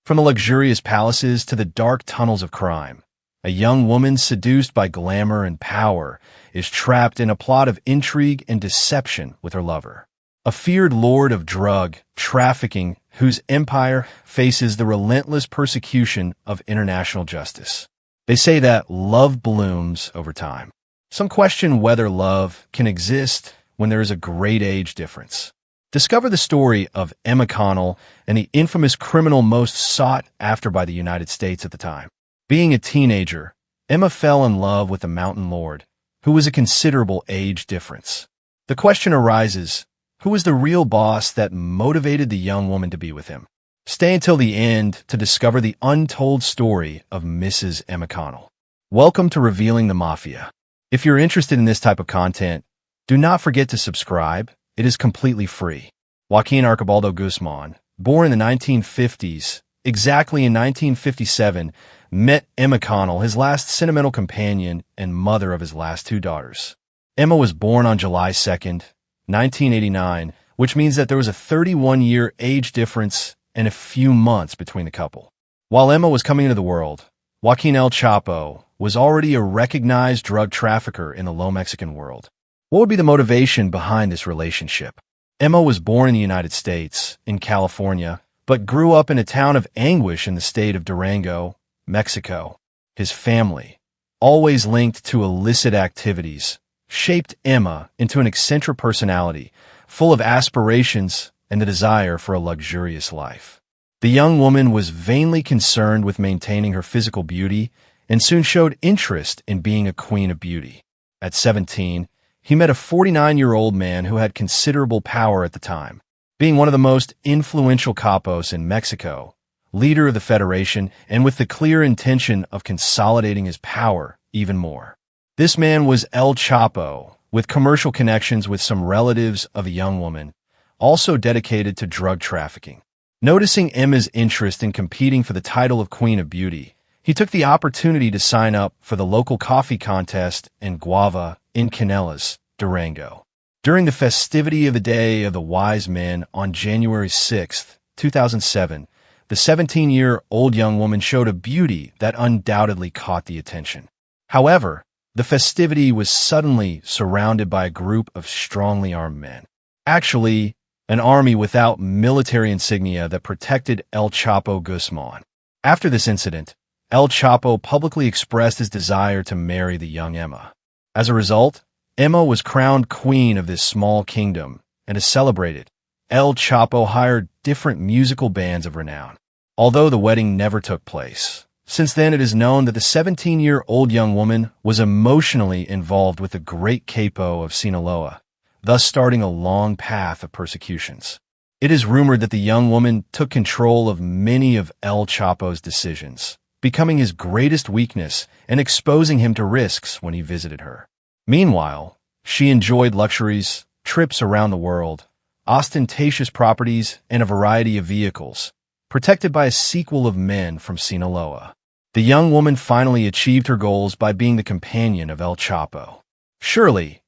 From the luxurious palaces to the dark tunnels of crime, a young woman seduced by glamour and power is trapped in a plot of intrigue and deception with her lover, a feared lord of drug trafficking whose empire faces the relentless persecution of international justice. They say that love blooms over time. Some question whether love can exist when there is a great age difference. Discover the story of Emma Connell and the infamous criminal most sought after by the United States at the time. Being a teenager, Emma fell in love with a mountain lord, who was a considerable age difference. The question arises, who was the real boss that motivated the young woman to be with him? Stay until the end to discover the untold story of Mrs. Emma Connell. Welcome to Revealing the Mafia. If you're interested in this type of content, do not forget to subscribe. It is completely free. Joaquin Archibaldo Guzmán, born in the 1950s, exactly in 1957, met Emma Connell, his last sentimental companion and mother of his last two daughters. Emma was born on July 2nd, 1989, which means that there was a 31-year age difference and a few months between the couple. While Emma was coming into the world, Joaquin El Chapo was already a recognized drug trafficker in the low Mexican world. What would be the motivation behind this relationship? Emma was born in the United States, in California, but grew up in a town of anguish in the state of Durango, Mexico. His family, always linked to illicit activities, shaped Emma into an eccentric personality, full of aspirations and the desire for a luxurious life. The young woman was vainly concerned with maintaining her physical beauty and soon showed interest in being a queen of beauty. At 17, he met a 49-year-old man who had considerable power at the time, being one of the most influential capos in Mexico, leader of the Federation, and with the clear intention of consolidating his power even more. This man was El Chapo, with commercial connections with some relatives of a young woman, also dedicated to drug trafficking. Noticing Emma's interest in competing for the title of Queen of Beauty, he took the opportunity to sign up for the local coffee contest in Guava, in Canelas, Durango. During the festivity of the Day of the Wise Men on January 6, 2007, the 17-year-old young woman showed a beauty that undoubtedly caught the attention. However, the festivity was suddenly surrounded by a group of strongly armed men. Actually, an army without military insignia that protected El Chapo Guzmán. After this incident, El Chapo publicly expressed his desire to marry the young Emma. As a result, Emma was crowned queen of this small kingdom, and to celebrate it, El Chapo hired different musical bands of renown. Although the wedding never took place, since then it is known that the 17-year-old young woman was emotionally involved with the great capo of Sinaloa, thus starting a long path of persecutions. It is rumored that the young woman took control of many of El Chapo's decisions, becoming his greatest weakness and exposing him to risks when he visited her. Meanwhile, she enjoyed luxuries, trips around the world, ostentatious properties, and a variety of vehicles, protected by a sequel of men from Sinaloa. The young woman finally achieved her goals by being the companion of El Chapo. Surely,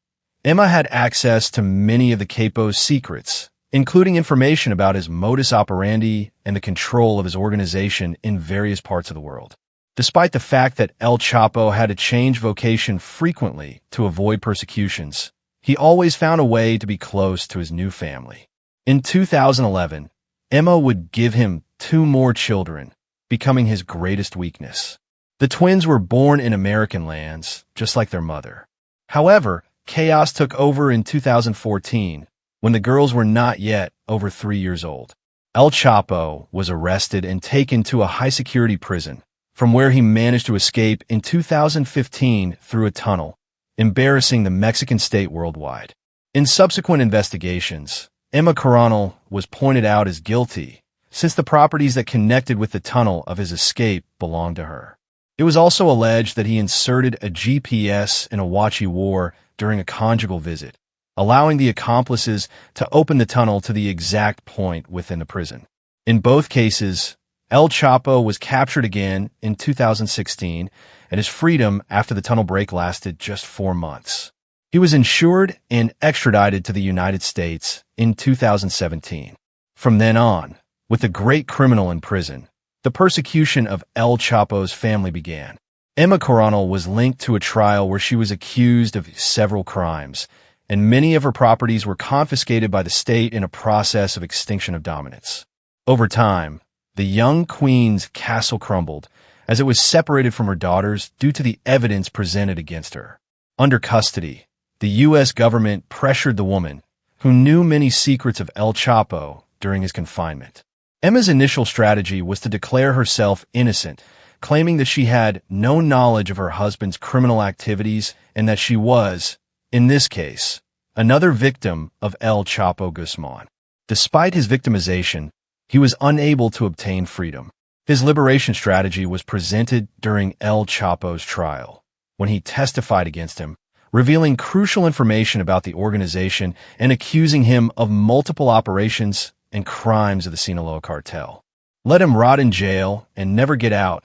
Emma had access to many of the capo's secrets, including information about his modus operandi and the control of his organization in various parts of the world. Despite the fact that El Chapo had to change vocation frequently to avoid persecutions, he always found a way to be close to his new family. In 2011, Emma would give him 2 more children, becoming his greatest weakness. The twins were born in American lands, just like their mother. However, chaos took over in 2014, when the girls were not yet over 3 years old. El Chapo was arrested and taken to a high-security prison, from where he managed to escape in 2015 through a tunnel, embarrassing the Mexican state worldwide. In subsequent investigations, Emma Connell was pointed out as guilty, since the properties that connected with the tunnel of his escape belonged to her. It was also alleged that he inserted a GPS in a Awachi war during a conjugal visit, allowing the accomplices to open the tunnel to the exact point within the prison. In both cases, El Chapo was captured again in 2016, and his freedom after the tunnel break lasted just 4 months. He was insured and extradited to the United States in 2017. From then on, with the great criminal in prison, the persecution of El Chapo's family began. Emma Coronel was linked to a trial where she was accused of several crimes, and many of her properties were confiscated by the state in a process of extinction of dominance. Over time, the young queen's castle crumbled, as it was separated from her daughters due to the evidence presented against her. Under custody, the U.S. government pressured the woman, who knew many secrets of El Chapo during his confinement. Emma's initial strategy was to declare herself innocent, claiming that she had no knowledge of her husband's criminal activities and that she was, in this case, another victim of El Chapo Guzmán. Despite his victimization, he was unable to obtain freedom. His liberation strategy was presented during El Chapo's trial, when he testified against him, revealing crucial information about the organization and accusing him of multiple operations and crimes of the Sinaloa cartel. "Let him rot in jail and never get out,"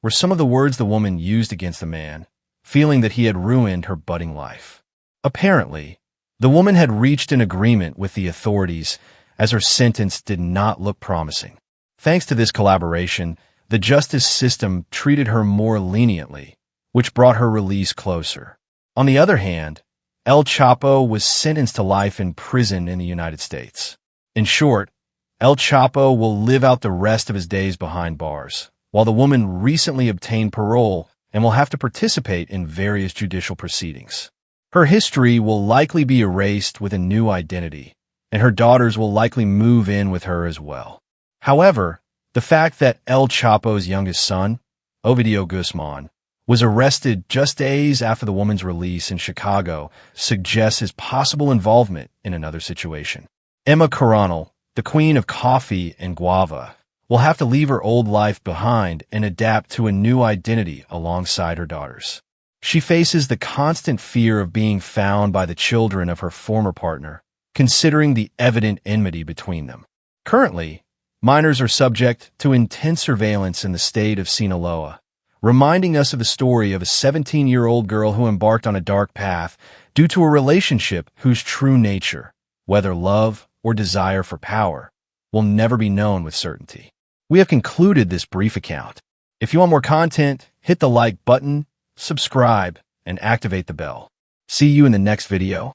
were some of the words the woman used against the man, feeling that he had ruined her budding life. Apparently, the woman had reached an agreement with the authorities, as her sentence did not look promising. Thanks to this collaboration, the justice system treated her more leniently, which brought her release closer. On the other hand, El Chapo was sentenced to life in prison in the United States. In short, El Chapo will live out the rest of his days behind bars, while the woman recently obtained parole and will have to participate in various judicial proceedings. Her history will likely be erased with a new identity, and her daughters will likely move in with her as well. However, the fact that El Chapo's youngest son, Ovidio Guzmán, was arrested just days after the woman's release in Chicago suggests his possible involvement in another situation. Emma Coronel, the queen of coffee and guava, will have to leave her old life behind and adapt to a new identity alongside her daughters. She faces the constant fear of being found by the children of her former partner, considering the evident enmity between them. Currently, minors are subject to intense surveillance in the state of Sinaloa, reminding us of the story of a 17-year-old girl who embarked on a dark path due to a relationship whose true nature, whether love or desire for power, will never be known with certainty. We have concluded this brief account. If you want more content, hit the like button, subscribe, and activate the bell. See you in the next video.